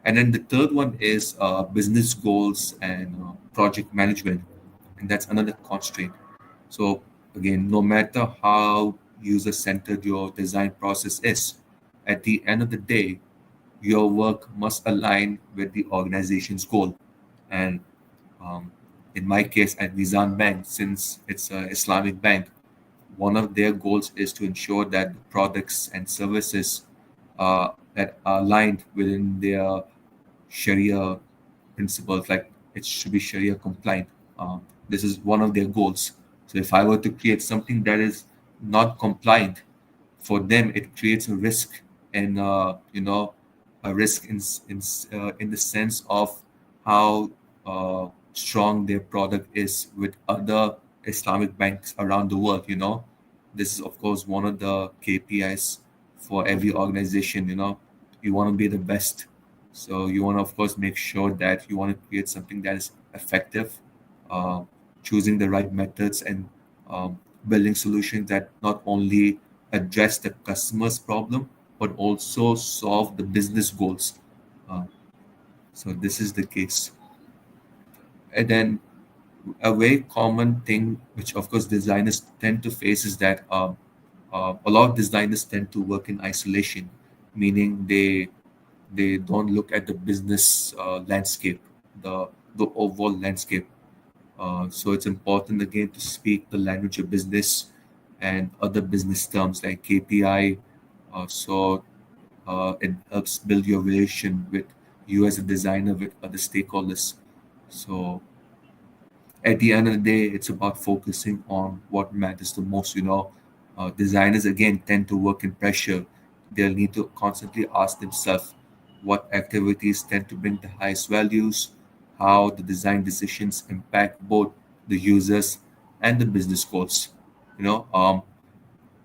and then the third one is business goals and project management, and that's another constraint. So again, no matter how user-centered your design process is, at the end of the day, your work must align with the organization's goal. And in my case, at Mizan Bank, since it's an Islamic bank, one of their goals is to ensure that the products and services that are aligned within their Sharia principles, like it should be Sharia compliant. This is one of their goals. So if I were to create something that is not compliant, for them it creates a risk, and a risk in the sense of how strong their product is with other Islamic banks around the world. This is of course one of the KPIs for every organization. You want to be the best, so you want to of course make sure that you want to create something that is effective, uh, choosing the right methods, and building solutions that not only address the customer's problem but also solve the business goals. Uh, so this is the case. And then a very common thing, which of course designers tend to face, is that a lot of designers tend to work in isolation, meaning they don't look at the business landscape, the overall landscape. So it's important again to speak the language of business and other business terms like KPI. So it helps build your relation with you as a designer with other stakeholders. So at the end of the day, it's about focusing on what matters the most. Designers again tend to work in pressure. They'll need to constantly ask themselves what activities tend to bring the highest values, how the design decisions impact both the users and the business goals. You know, um,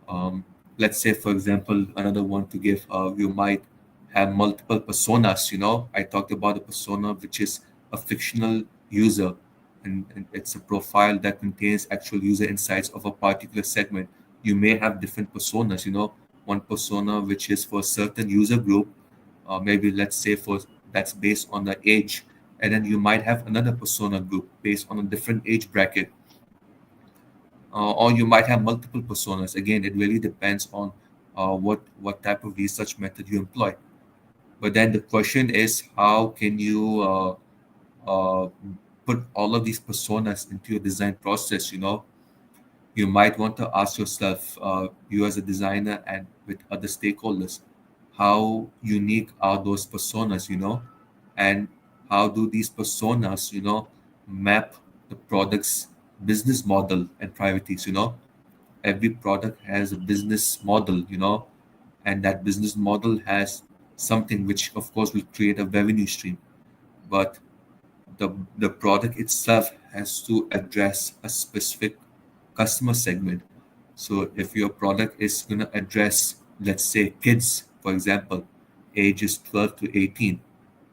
um, let's say, for example, another one to give, you might have multiple personas. I talked about a persona which is a fictional user, and it's a profile that contains actual user insights of a particular segment. You may have different personas. One persona which is for a certain user group, maybe let's say for that's based on the age, and then you might have another persona group based on a different age bracket, or you might have multiple personas. Again, it really depends on what type of research method you employ. But then the question is, how can you uh, put all of these personas into your design process? You might want to ask yourself, you as a designer and with other stakeholders, how unique are those personas? And how do these personas, map the product's business model and priorities? Every product has a business model, and that business model has something which of course will create a revenue stream, but the product itself has to address a specific customer segment. So if your product is going to address, let's say, kids, for example, ages 12 to 18,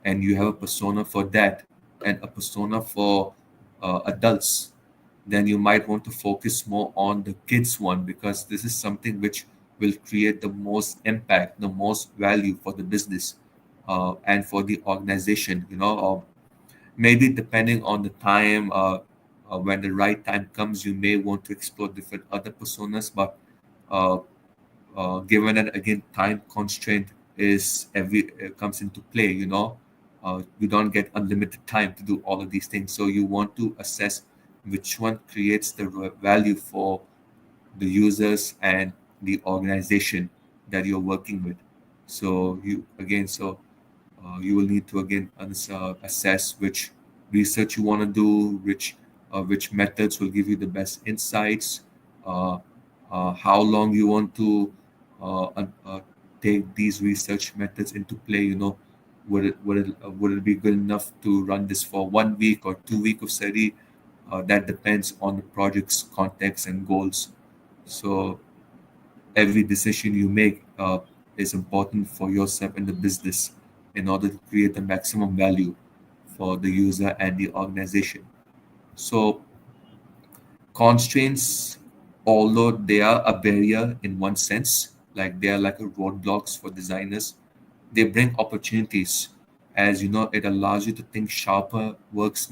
and you have a persona for that and a persona for adults, then you might want to focus more on the kids one, because this is something which will create the most impact, the most value for the business and for the organization. Maybe depending on the time, when the right time comes, you may want to explore different other personas. But uh, given that again time constraint is every comes into play, you don't get unlimited time to do all of these things, so you want to assess which one creates the value for the users and the organization that you're working with. So you will need to again assess which research you want to do, which methods will give you the best insights, uh, how long you want to take these research methods into play. Would it be good enough to run this for 1 week or 2 week of study? That depends on the project's context and goals. So every decision you make is important for yourself and the business in order to create the maximum value for the user and the organization. So constraints, although they are a barrier in one sense, like they are like a roadblocks for designers, they bring opportunities. As you know, it allows you to think sharper, work smarter,